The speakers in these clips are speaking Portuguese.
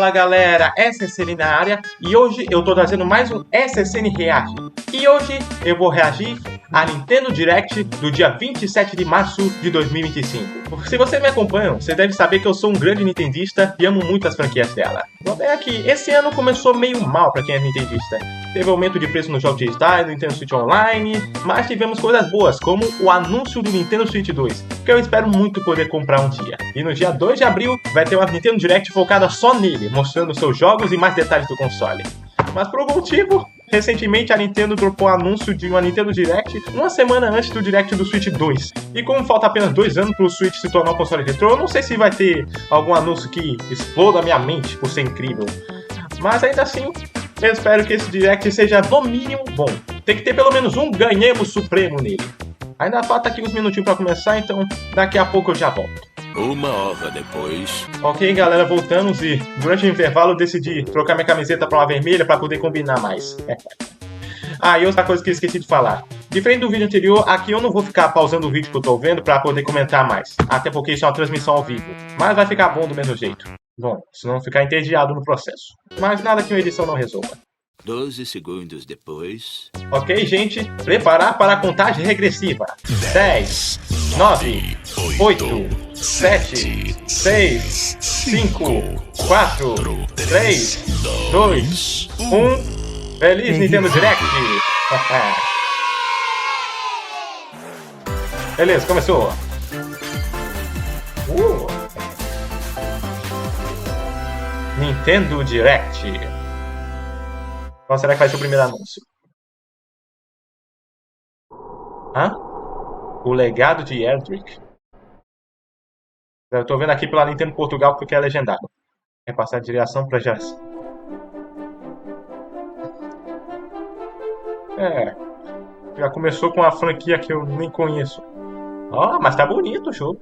Fala galera, E.S.S.N na área e hoje eu tô trazendo mais um E.S.S.N Reage. E hoje eu vou reagir a Nintendo Direct do dia 27 de março de 2025. Se você me acompanha, você deve saber que eu sou um grande nintendista e amo muito as franquias dela. Vou ver aqui, esse ano começou meio mal pra quem é nintendista. Teve aumento de preço nos jogos digitais, no Nintendo Switch Online, mas tivemos coisas boas, como o anúncio do Nintendo Switch 2, que eu espero muito poder comprar um dia. E no dia 2 de abril vai ter uma Nintendo Direct focada só nele, mostrando seus jogos e mais detalhes do console. Mas por algum motivo, recentemente a Nintendo dropou o anúncio de uma Nintendo Direct uma semana antes do Direct do Switch 2. E como falta apenas 2 anos para o Switch se tornar um console retrô, eu não sei se vai ter algum anúncio que exploda a minha mente por ser incrível. Mas ainda assim, eu espero que esse Direct seja no mínimo bom. Tem que ter pelo menos um ganhemos supremo nele. Ainda falta aqui uns minutinhos para começar, então daqui a pouco eu já volto. Uma hora depois. Ok, galera, voltamos e durante o intervalo eu decidi trocar minha camiseta para uma vermelha para poder combinar mais. E outra coisa que eu esqueci de falar. Diferente do vídeo anterior, aqui eu não vou ficar pausando o vídeo que eu tô vendo para poder comentar mais. Até porque isso é uma transmissão ao vivo. Mas vai ficar bom do mesmo jeito. Bom, senão ficar entediado no processo. Mas nada que uma edição não resolva. 12 segundos depois. Ok, gente, preparar para a contagem regressiva. 10, 9, 8, 7, 6, 5, 4, 3, 2, 1. Feliz Nintendo Direct! Beleza, começou. Nintendo Direct. Qual será que vai ser o primeiro anúncio? O legado de Edric. Eu tô vendo aqui pela Nintendo Portugal porque é legendado. É passar de geração para geração. Já começou com uma franquia que eu nem conheço. Mas tá bonito o jogo.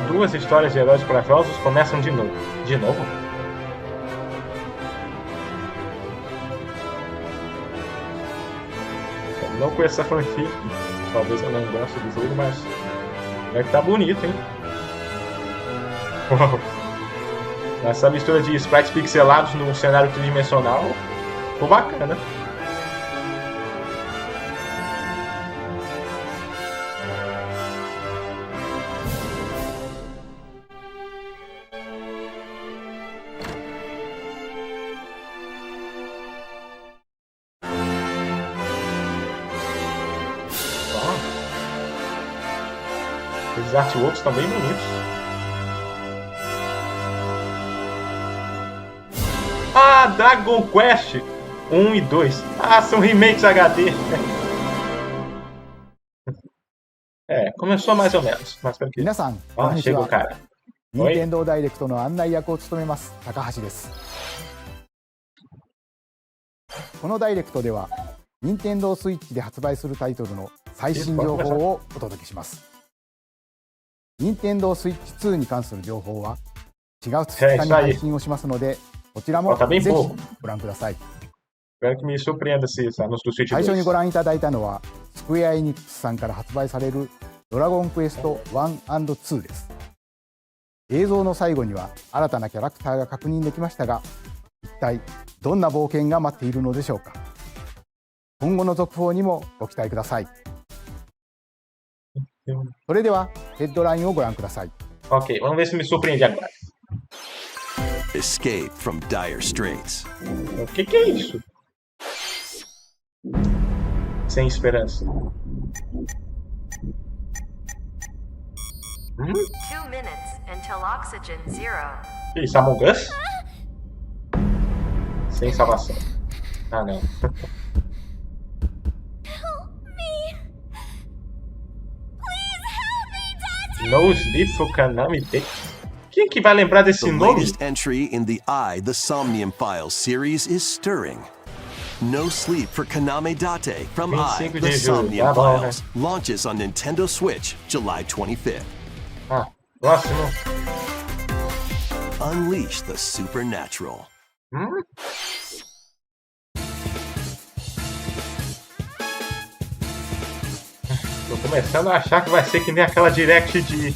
Duas histórias de heróis corajosos começam de novo. De novo? Eu não conheço essa franquia. Talvez eu não goste do jogo, mas deve tá bonito, hein? Uau. Essa mistura de sprites pixelados num cenário tridimensional ficou bacana. Os artworks estão bem bonitos. Dragon Quest 1 e 2. São remakes HD. Começou mais ou menos. Mas por quê? Chega o cara. Nintendo Direct の案内役を務めます高橋です。このダイレクトでは Nintendo Switch で発売するタイトルの最新情報をお届けします。Nintendo Switch 2に関する情報は4月2日に配信をしますので、こちらもぜひご覧ください。最初にご覧いただいたのはスクエアエニックスさんから発売されるドラゴンクエスト1 & 2です。映像の最後には新たなキャラクターが確認できましたが、一体どんな冒険が待っているのでしょうか。今後の続報にもご期待ください。それではヘッドラインをご覧ください。Ok, vamos ver se me surpreende agora. Escape from dire straits. O que é isso? Sem esperança. 2 minutes until oxygen 0. Isso, Among Us? Sem salvação. Não. No Sleep for Kanami. Quem que vai lembrar desse nome? The latest entry in the The Somnium Files series is stirring. No Sleep for Kaname Date from The Somnium Files launches on Nintendo Switch July 25th. Próximo. Unleash the supernatural. Tô começando a achar que vai ser que nem aquela Direct de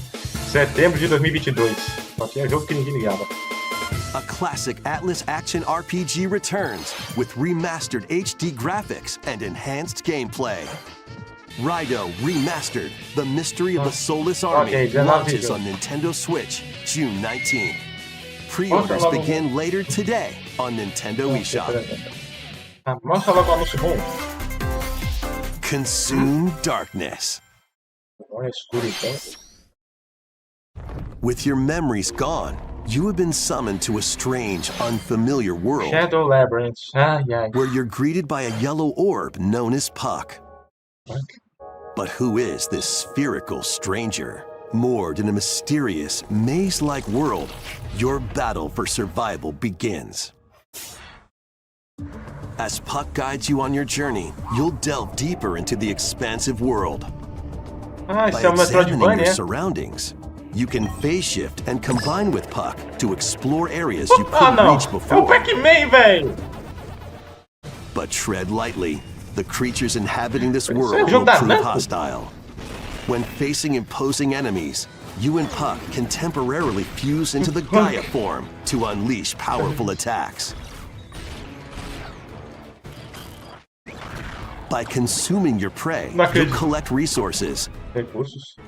setembro de 2022. Só que é jogo que ninguém ligava. A classic Atlas action RPG returns with remastered HD graphics and enhanced gameplay. Raidou Remastered, The Mystery of the Soulless Army, launches on Nintendo Switch June 19th. Pre-orders begin later today on Nintendo eShop. Mostra logo o anúncio bom. Consume darkness. Olha a escuridão. With your memories gone, you have been summoned to a strange, unfamiliar world. Shadow Labyrinth. Where you're greeted by a yellow orb known as Puck. But who is this spherical stranger? Moored in a mysterious, maze-like world, your battle for survival begins. As Puck guides you on your journey, you'll delve deeper into the expansive world. By examining your surroundings, you can phase shift and combine with Puck to explore areas you couldn't reach before. But tread lightly. The creatures inhabiting this world will prove hostile. When facing imposing enemies, you and Puck can temporarily fuse into the Gaia form to unleash powerful attacks. By consuming your prey, you'll collect resources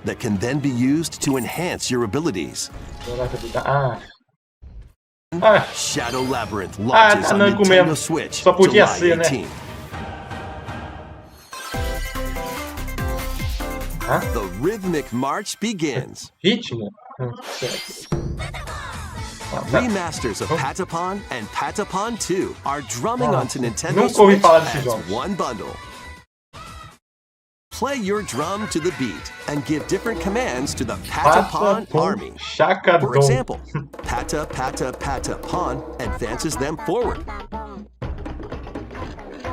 that can then be used to enhance your abilities. Shadow Labyrinth launches on Nintendo Switch July 18th. The rhythmic march begins. Remasters of Patapon and Patapon 2 are drumming onto Nintendo Switch as one bundle. Play your drum to the beat and give different commands to the Patapon army. For example, Pata Pata Patapon advances them forward,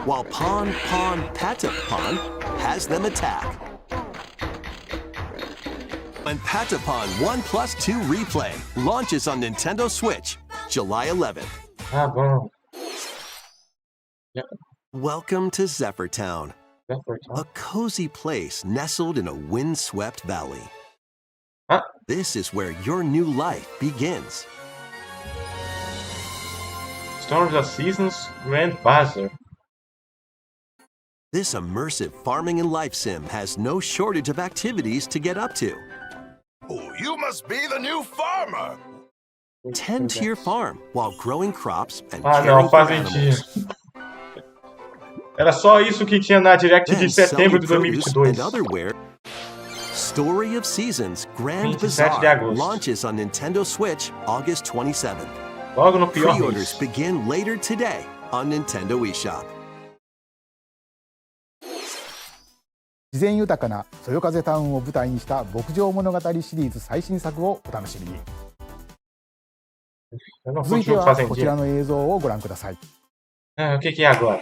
while Pon Pon Patapon has them attack. And Patapon 1+2 Replay launches on Nintendo Switch July 11th. Welcome to Zephyr Town, a cozy place nestled in a windswept valley. This is where your new life begins. Storms of Seasons Grand Bazaar. This immersive farming and life sim has no shortage of activities to get up to. Oh, you must be the new farmer! Tend to your farm while growing crops and caring for animals. Era só isso que tinha na Direct de setembro de 2022. Story of Seasons Grand Bazaar launches on Nintendo Switch August 27th. Logo no Pior. Pre-orders begin later today on Nintendo eShop. 自然豊かなそよ風タウンを舞台にした牧場物語シリーズ最新作をお楽しみに。続いてはこちらの映像をご覧ください。O que é agora?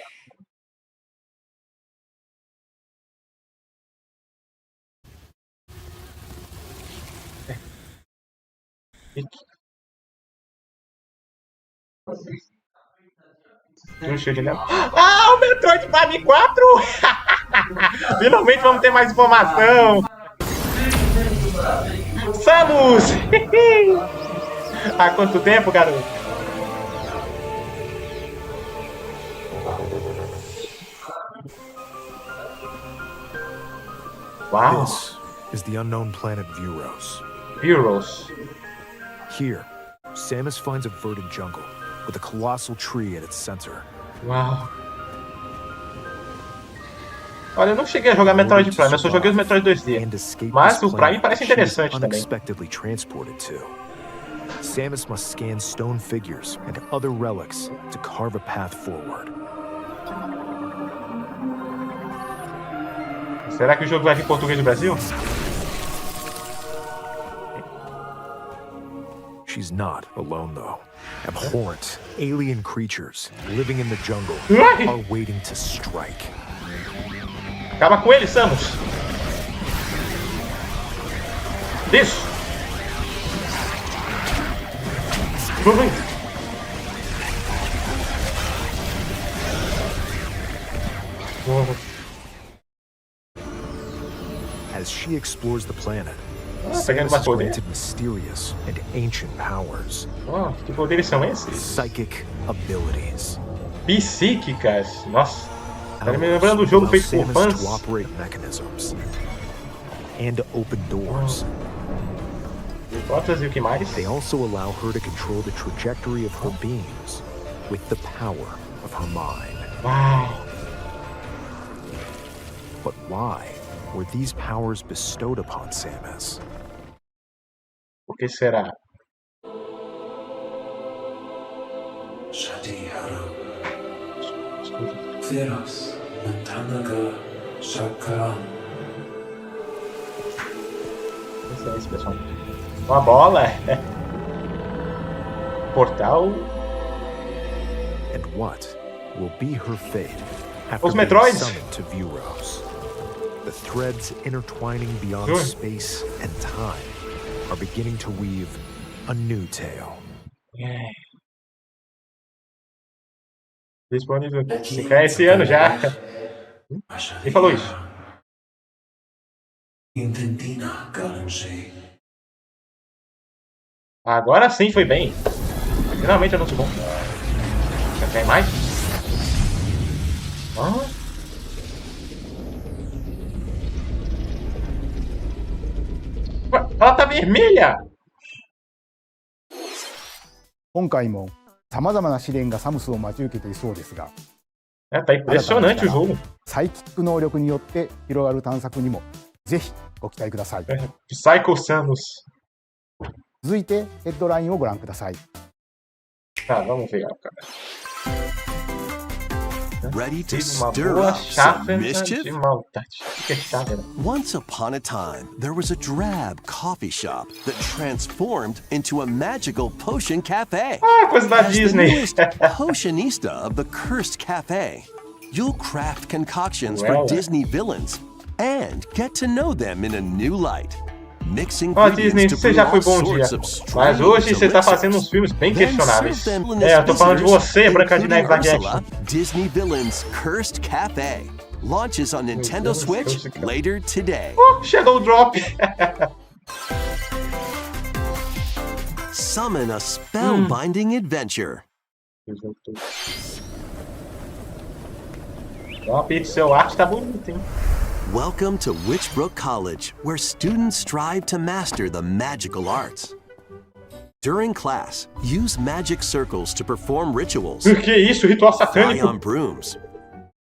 Ah, o Metroid Prime 4! Finalmente vamos ter mais informação! Samus! Há quanto tempo, garoto? Wow! This is the unknown planet Villans. Villans. Here, Samus finds a verdant jungle with a colossal tree at its center. Uau! Olha, eu não cheguei a jogar Metroid Prime, eu só joguei os Metroid 2D. Mas o Prime parece interessante também. Samus must scan stone figures and other relics to carve a path forward. Será que o jogo vai vir em português do Brasil? She's not alone though. Abhorrent, alien creatures living in the jungle are waiting to strike. Acaba com ele, Samus! Isso! As she explores the planet, Pegando mais poder. Mysterious and ancient powers. Que poderes são esses? Psychic abilities. Psíquicas. Nossa. Tá me lembrando do jogo feito por fãs. To operate mechanisms and open doors. Portas e o que mais? They also allow her to control the trajectory of her beams with the power of her mind. Uau. But why were these powers bestowed upon Samus? Por que será? Esse é esse, pessoal. Uma bola. Portal. And what will be her fate after Os being Metroids. summoned to Villans? The threads intertwining beyond space and time are beginning to weave a new tale. Disponível esse ano já. Quem falou isso? Agora sim foi bem. Finalmente anúncio bom. Tem mais? Ela tá vermelha! 今回も様々な試練がサムスを待ち受けていそうですが、tá impressionante o jogo. サイキック能力によって広がる探索にもぜひご期待ください。 Psycho Samus. 続いてヘッドラインをご覧ください。 Tá, vamos ver, cara. Ready to stir up some mischief? Once upon a time, there was a drab coffee shop that transformed into a magical potion cafe. Coisa da As Disney. the newest potionista of the cursed cafe, you'll craft concoctions for Disney villains and get to know them in a new light. Disney, você já foi bom dia. Mas hoje você tá fazendo uns filmes bem questionáveis. Eu tô falando de você, Branca de Neve live action. Disney Villains Cursed Café launches on Nintendo Switch later today. Shadow Drop. Summon a spellbinding adventure. Ó, pixel art tá bonito, hein? Welcome to Witchbrook College, where students strive to master the magical arts. During class, use magic circles to perform rituals, Que isso, ritual fly satânico. on brooms,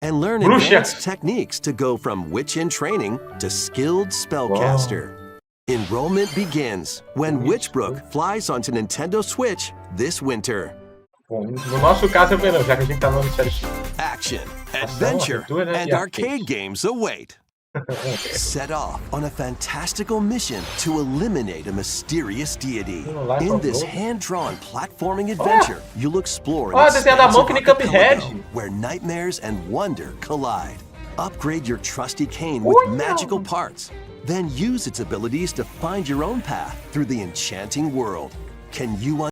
and learn Bruxa. advanced techniques to go from witch in training to skilled spellcaster. Enrollment begins when Witchbrook flies onto Nintendo Switch this winter. Bom, no nosso caso é o verão, já que a gente tá no hemisfério sul. Action, adventure, and arcade games await. Set off on a fantastical mission to eliminate a mysterious deity. In this hand-drawn platforming adventure, you'll explore an expansive archipelago where nightmares and wonder collide. Upgrade your trusty cane with magical parts, then use its abilities to find your own path through the enchanting world. Can you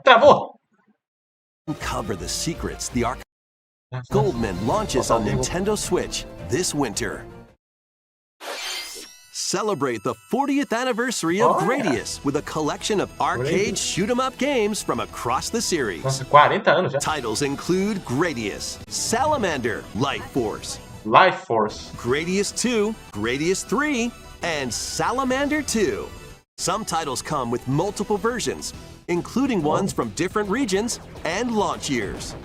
Travou! uncover the secrets the Goldman launches on Nintendo Switch this winter. Celebrate the 40th anniversary of Gradius with a collection of arcade shoot-'em-up games from across the series. Nossa, 40 anos já. Titles include Gradius, Salamander, Life Force, Gradius 2, Gradius 3, and Salamander 2. Some titles come with multiple versions, including ones from different regions and launch years.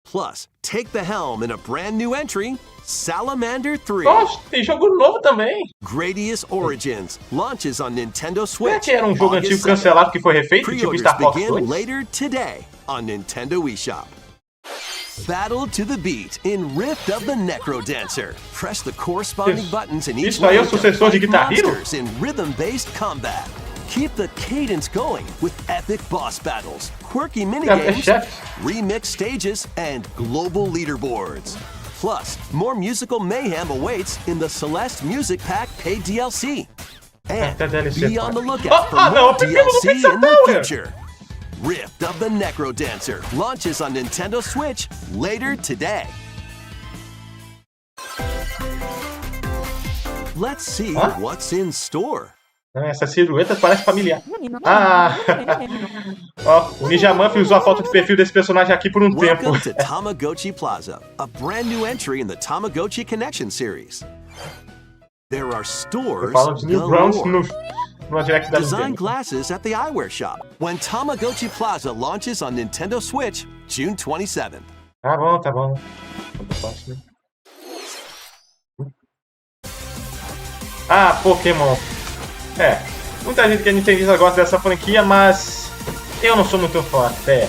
Plus, take the helm in a brand new entry, Salamander 3. Nossa, tem jogo novo também. Gradius Origins launches on Nintendo Switch. Será que era um jogo antigo cancelado que foi refeito, tipo Pre-orders Star Fox begin 2? later today on Nintendo eShop. Battle to the beat in Rift of the Necro Dancer. Press the corresponding buttons in each Isso aí é o lane to sucessor de fight Guitar Hero? monsters in rhythm-based combat. Keep the cadence going with epic boss battles, quirky minigames, remix stages, and global leaderboards. Plus, more musical mayhem awaits in the Celeste Music Pack paid DLC. And be on the lookout for more DLC in the future. Rift of the Necro Dancer launches on Nintendo Switch later today. Let's see what's in store. Essas silhuetas parecem familiar. Ah! Ó, o Ninja Muffy usou a foto de perfil desse personagem aqui por tempo. Welcome to Tamagotchi Plaza, a brand new entry in the Tamagotchi Connection series. There are stores galore. Design glasses at the eyewear shop when Tamagotchi Plaza launches on Nintendo Switch June 27th. Tá bom, tá bom. Ah, Pokémon. Muita gente que é nintendista gosta dessa franquia, mas eu não sou muito fã, até.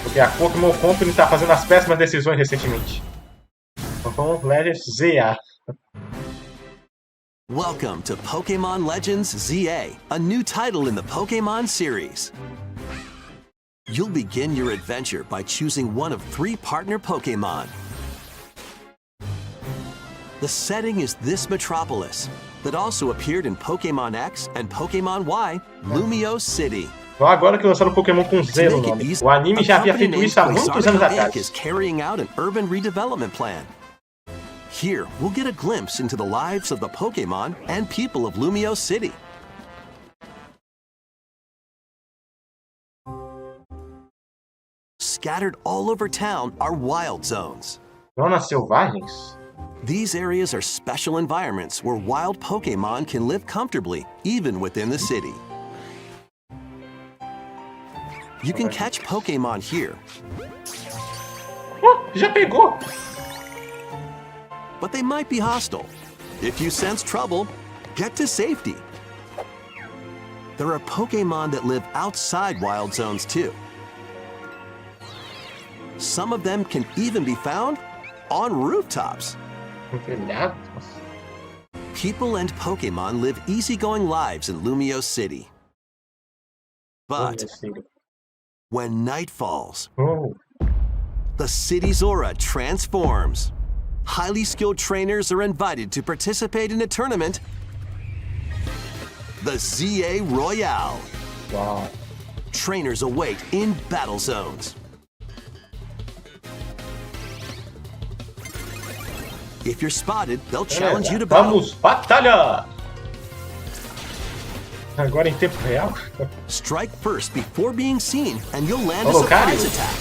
Porque a Pokémon Company tá fazendo as péssimas decisões recentemente. Pokémon Legends ZA. Welcome to Pokémon Legends ZA, a new title in the Pokémon series. You'll begin your adventure by choosing one of 3 partner Pokémon. The setting is this metropolis that also appeared in Pokémon X and Pokémon Y, Lumio City. Só agora que lançaram Pokémon com Z no nome. O anime já havia feito isso há muitos anos atrás. Is carrying out an urban redevelopment plan. Here, we'll get a glimpse into the lives of the Pokémon and people of Lumio City. Scattered all over town are wild zones. Zonas selvagens? These areas are special environments where wild Pokémon can live comfortably, even within the city. You can catch Pokémon here. Já pegou! But they might be hostile. If you sense trouble, get to safety. There are Pokémon that live outside wild zones too. Some of them can even be found on rooftops. People and Pokémon live easygoing lives in Lumio City. But when night falls, the city's aura transforms. Highly skilled trainers are invited to participate in a tournament, the ZA Royale. Wow. Trainers await in battle zones. If you're spotted, they'll challenge you to battle. Vamos, batalha! Agora em tempo real? Strike first before being seen, and you'll land a surprise attack.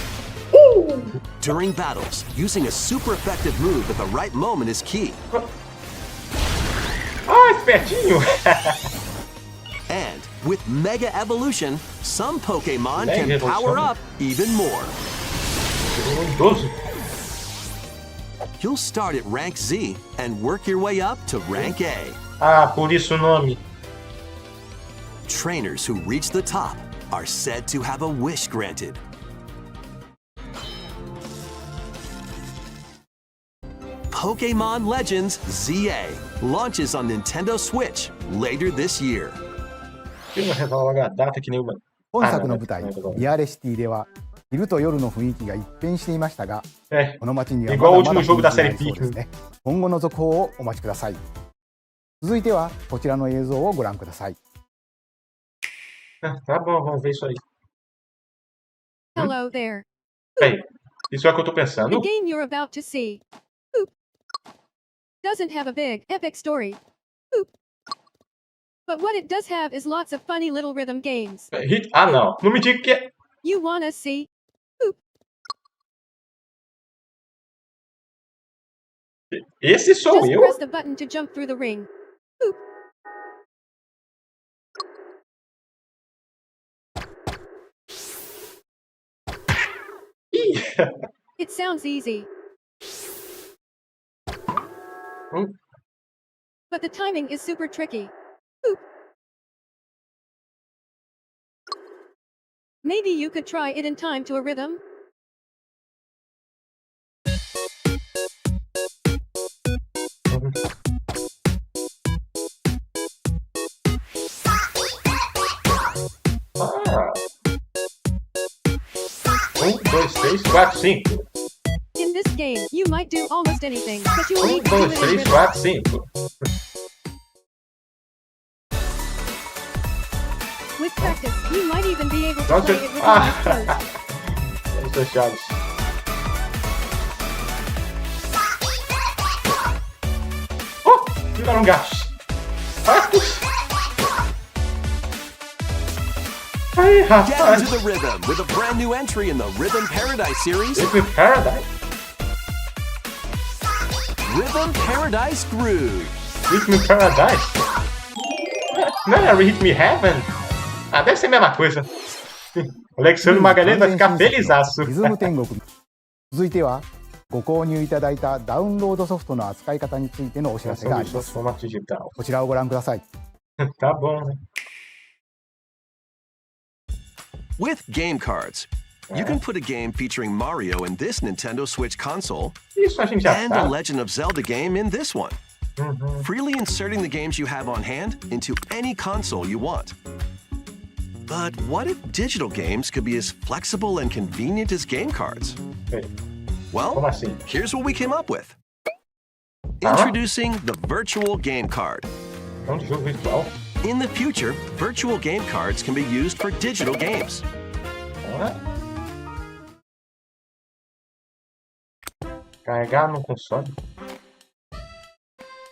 During battles, using a super effective move at the right moment is key. Espertinho! And with Mega Evolution, some Pokémon can power up even more. You'll start at rank Z and work your way up to rank A. Ah, por isso o nome. Trainers who reach the top are said to have a wish granted. Pokémon Legends ZA launches on Nintendo Switch later this year. 本作の舞台、リアレシティでは、昼と夜の雰囲気が一変していましたが、この街にはまだまだ人気がありそうですね。今後の続報をお待ちください。続いては、こちらの映像をご覧ください。Tá bom, vamos ver isso aí. Hello there. Peraí, isso é o que eu tô pensando? The game you're about to see doesn't have a big, epic story. But what it does have is lots of funny little rhythm games. Ah, não. Não me diga que é... You wanna see? Esse sou Just eu? press the button to jump through the ring. It sounds easy. But the timing is super tricky. Maybe you could try it in time to a rhythm? Ah. 1, 2, 3, 4, 5. In this game, you might do almost anything, but you will 1, need to do 2, it in 3, rhythm. 4, 5. With practice, you might even be able to play it with your eyes closed. Olhos fechados. Oh! Viraram gatos. Aí, Get rapaz. into the rhythm with a brand new entry in the Rhythm Paradise series. Rhythm Paradise? Rhythm Paradise Groove. Rhythm Paradise? Não é Rhythm Heaven? Ah, deve ser a mesma coisa. O Alexandre Magalhães vai ficar felizaço. リズム天国。続いては、ご購入いただいたダウンロードソフトの扱い方についてのお知らせがあります。 Formato digital. こちらをご覧ください。 Tá bom, né? With game cards, you can put a game featuring Mario in this Nintendo Switch console Isso a gente já and a sabe. Legend of Zelda game in this one. Freely inserting the games you have on hand into any console you want. But what if digital games could be as flexible and convenient as game cards? Como Well, assim? here's what we came up with. Introducing the Virtual Game Card. É um jogo virtual. In the future, virtual game cards can be used for digital games. Carregar no console.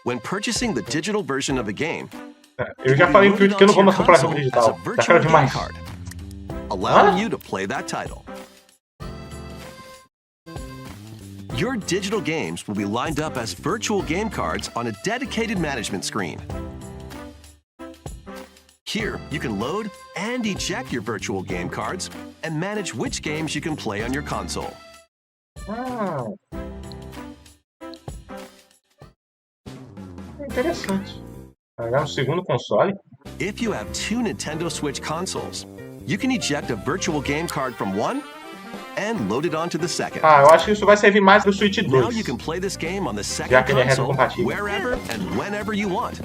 When purchasing the digital version of a game, Eu já falei no Twitter que eu não vou mais comprar jogo digital. Tá caro demais. allowing you to play that title. Your digital games will be lined up as virtual game cards on a dedicated management screen. Here, you can load and eject your virtual game cards and manage which games you can play on your console. Ah. Interessante. Pegar um segundo console. If you have two Nintendo Switch consoles, you can eject a virtual game card from one and load it onto the second. Ah, eu acho que isso vai servir mais pro Switch 2. Now you can play this game on the Já second que ele é console retrocompatível. wherever and whenever you want,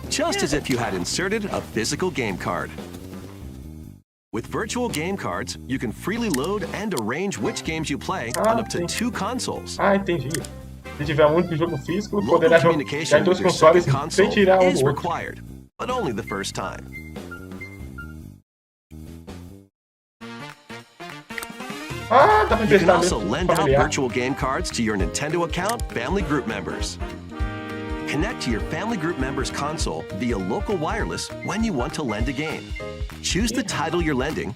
just as if you had inserted a physical game card. With virtual game cards, you can freely load and arrange which games you play on up to two consoles. Ah, entendi. Se tiver um único jogo físico, Local poderá jogar communication em dois with your consoles second console sem tirar is o outro. required, but only the first time. Ah, dá pra You can emprestar also mesmo lend out familiar. virtual game cards to your Nintendo account family group members. Connect to your family group members' console via local wireless when you want to lend a game. Choose the title you're lending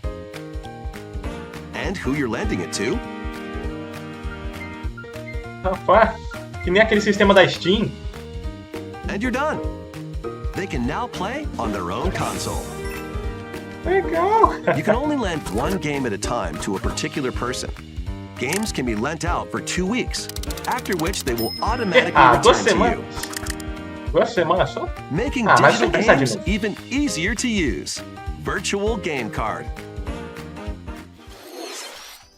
and who you're lending it to. Rapaz, que nem aquele sistema da Steam. And you're done. They can now play on their own console. Legal. You can only lend one game at a time to a particular person. Games can be lent out for 2 weeks, after which they will automatically Duas return to you, semanas. 2 semanas só? making mas digital vou pensar games nisso. even easier to use. Virtual Game Card.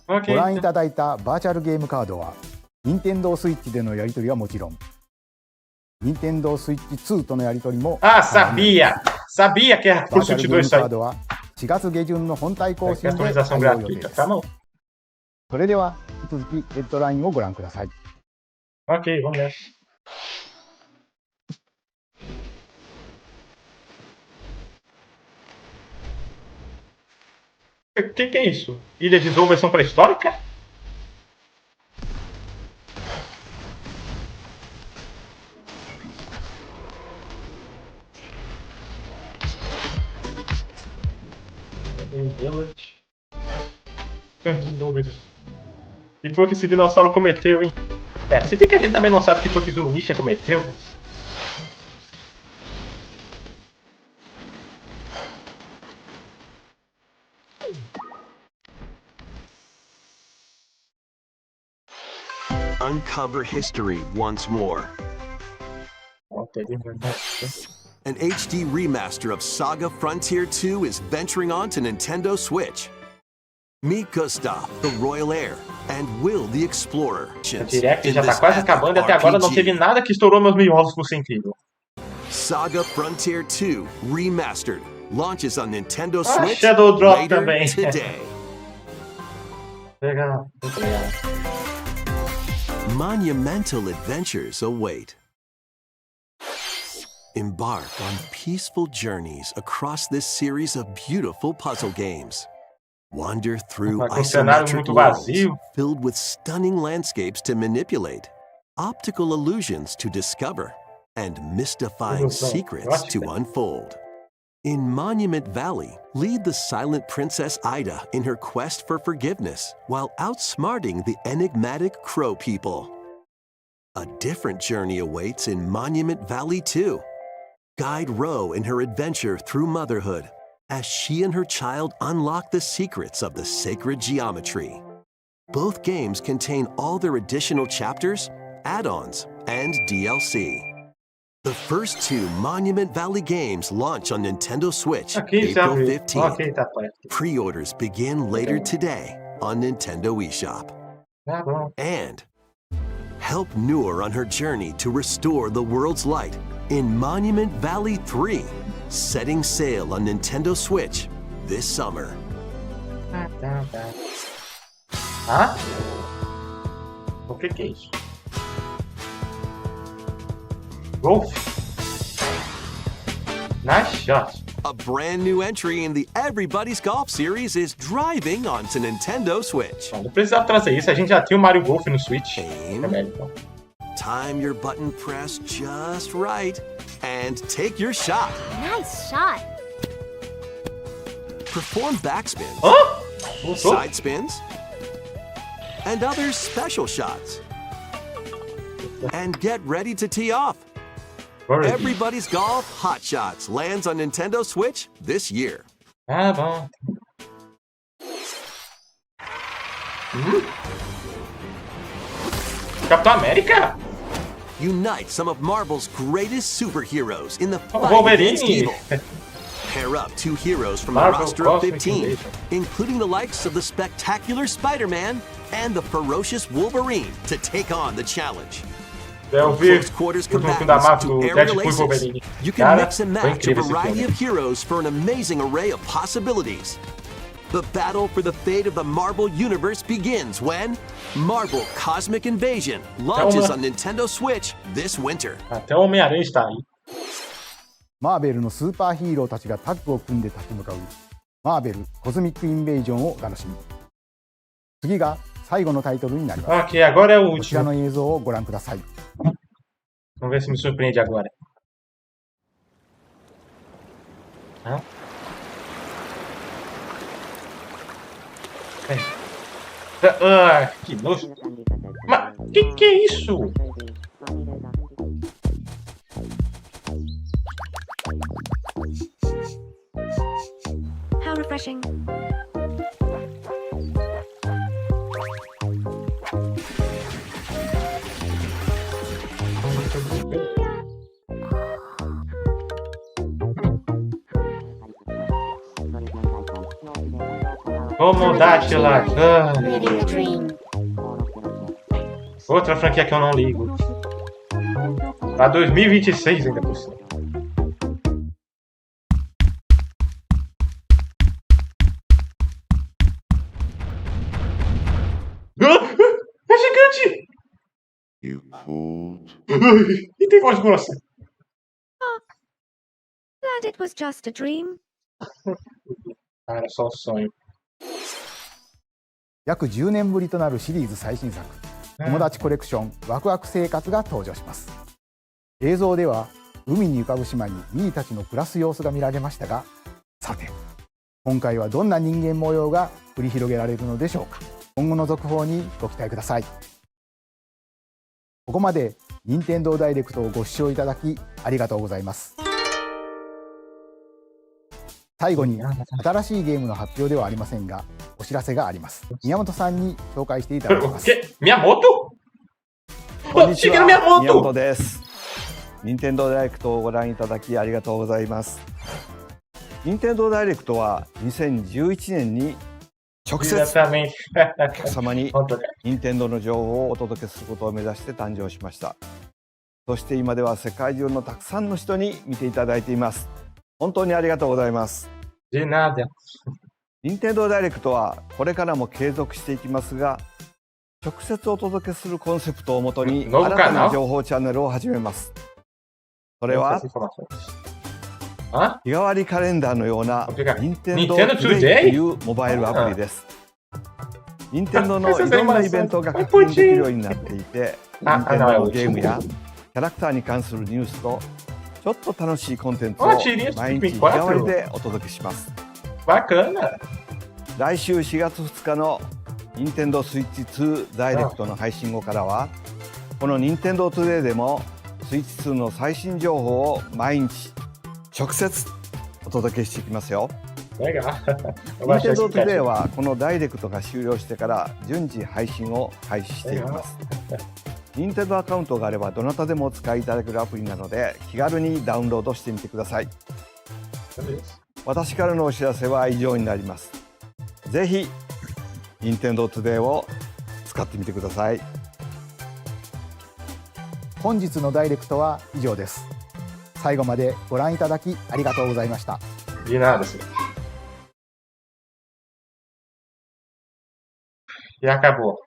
ご Ok. 覧いただいたバーチャルゲームカードは、任天堂スイッチでのやり取りはもちろん、任天堂スイッチ2とのやり取りも Ah, sabia! Sabia que era バ pro ーチャル Switch 2ゲームisso カ aí. ードは4月下旬の本体更 Vai ter 新で atualização 対応予定 gratuita, です。 tá bom? それでは引き続きヘッドラインをご覧ください。 Ok, vamos nessa. O que é isso? Ilha de Zou versão pré-histórica? Village. Sem dúvida. E foi o que esse dinossauro cometeu, hein? Pera, se tem que a gente também não sabe o que foi que o Nisha cometeu. Uncover history once more. An HD remaster of SaGa Frontier 2 is venturing on to Nintendo Switch. Meet Gustav, the Royal Heir, and Will the Explorer. A Direct já tá quase acabando e até agora não teve nada que estourou meus miolos no sentido. SaGa Frontier 2 Remastered launches on Nintendo Switch Shadow Drop later também. today. Legal, muito legal. Monumental adventures await. Embark on peaceful journeys across this series of beautiful puzzle games. Wander through Com cenário isometric muito worlds vazio. filled with stunning landscapes to manipulate, optical illusions to discover, and mystifying secrets to unfold. In Monument Valley, lead the silent Princess Ida in her quest for forgiveness while outsmarting the enigmatic Crow people. A different journey awaits in Monument Valley 2. Guide Ro in her adventure through motherhood as she and her child unlock the secrets of the sacred geometry. Both games contain all their additional chapters, add-ons, and DLC. The first 2 Monument Valley games launch on Nintendo Switch April 15th. Pre-orders begin later today on Nintendo eShop. And help Noor on her journey to restore the world's light in Monument Valley 3, setting sail on Nintendo Switch this summer. Hã? O que é isso? Golf? Nice shot. A brand new entry in the Everybody's Golf series is driving onto Nintendo Switch. Não precisava trazer isso, a gente já tinha o Mario Golf no Switch. Time your button press just right and take your shot. Nice shot. Perform backspins, Hã? side spins, and other special shots. And get ready to tee off. Everybody's Golf Hot Shots lands on Nintendo Switch this year. Ah, bom. Capitão América? Unite some of Marvel's greatest superheroes in the fight against evil. Pair up 2 heroes from a roster of 15, including the likes of the spectacular Spider-Man and the ferocious Wolverine to take on the challenge. Close quarters combatants to aerial aces. You can mix and match a variety of heroes for an amazing array of possibilities. The battle for the fate of the Marvel Universe begins when Marvel Cosmic Invasion launches on Nintendo Switch this winter. Até o Homem-Aranha está aí. マーベルのスーパーヒーローたちがタッグを組んで立ち向かうマーベルコズミックインベージョンをお楽しみ。次が最後のタイトルになります。Ok, agora é o こちら último. の映像をご覧ください。Vamos ver se me surpreende agora. Hã? Que nojo. Mas que é isso? How refreshing. Tomodachi lá. Living the dream. Outra franquia que eu não ligo. Pra 2026 ainda por cima. É gigante! You fooled. E tem voz grossa. Glad it was just a dream. Ah, era só um sonho. 約10年ぶりとなるシリーズ最新作友達コレクションワクワク生活が登場します。映像では海に浮かぶ島にミーたちの暮らす様子が見られましたが、さて今回はどんな人間模様が繰り広げられるのでしょうか。今後の続報にご期待ください。ここまで任天堂ダイレクトをご視聴いただきありがとうございます。最後に新しいゲームの発表ではありませんがお知らせがあります。宮本さんに紹介していただきます。宮本？こんにちは、宮本宮本です。任天堂ダイレクトをご覧いただきありがとうございます。任天堂ダイレクトは2011年に直接お客様に任天堂の情報をお届けすることを目指して誕生しました。そして今では世界中のたくさんの人に見ていただいています。本当にありがとうございます。De nada. 任天堂ダイレクトはこれからも継続していきますが、直接お届けするコンセプトをもとに新たな情報チャンネルを始めます。それは日替わりカレンダーのような任天堂トゥデイというモバイルアプリです。任天堂のいろんなイベントが確認できるようになっていて、任天堂のゲームやキャラクターに関するニュースとちょっと楽しいコンテンツを毎日日替わりでお届けします。Bacana! 来週4月2日の Nintendo Switch 2ダイレクトの配信後からは、この Nintendo Today でも Switch 2の最新情報を毎日直接お届けしていきますよ。Nintendo Today はこのダイレクトが終了してから順次配信を開始していきます。Nintendo アカウントがあればどなたでもお使いいただけるアプリなので気軽にダウンロードしてみてください。私からのお知らせは以上になります。ぜひ Nintendo Today を使ってみてください。本日のダイレクトは以上です。最後までご覧いただきありがとうございました。De nada, senhor. E acabou.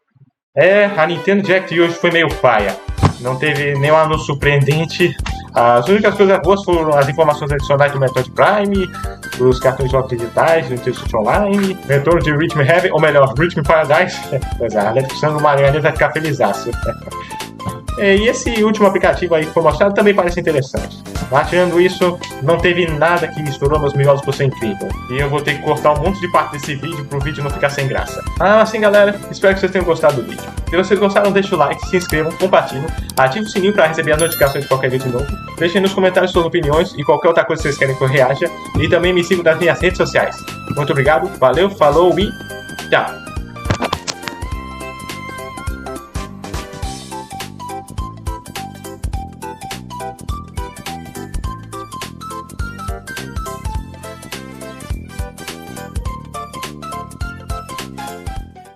A Nintendo Direct de hoje foi meio paia. Não teve nenhum anúncio surpreendente. As únicas coisas boas foram as informações adicionais do Metroid Prime, dos cartões de jogos digitais, do Introdução Online, retorno de Rhythm Heaven, ou melhor, Rhythm Paradise. Pois é, a descrição do Marinho vai ficar felizaço. E esse último aplicativo aí que foi mostrado também parece interessante. Mas tirando isso, não teve nada que estourou meus miolos por ser incrível. E eu vou ter que cortar um monte de parte desse vídeo pro vídeo não ficar sem graça. Assim galera, espero que vocês tenham gostado do vídeo. Se vocês gostaram, deixa o like, se inscrevam, compartilhem, ative o sininho para receber as notificações de qualquer vídeo novo. Deixem nos comentários suas opiniões e qualquer outra coisa que vocês querem que eu reaja. E também me sigam nas minhas redes sociais. Muito obrigado, valeu, falou e tchau!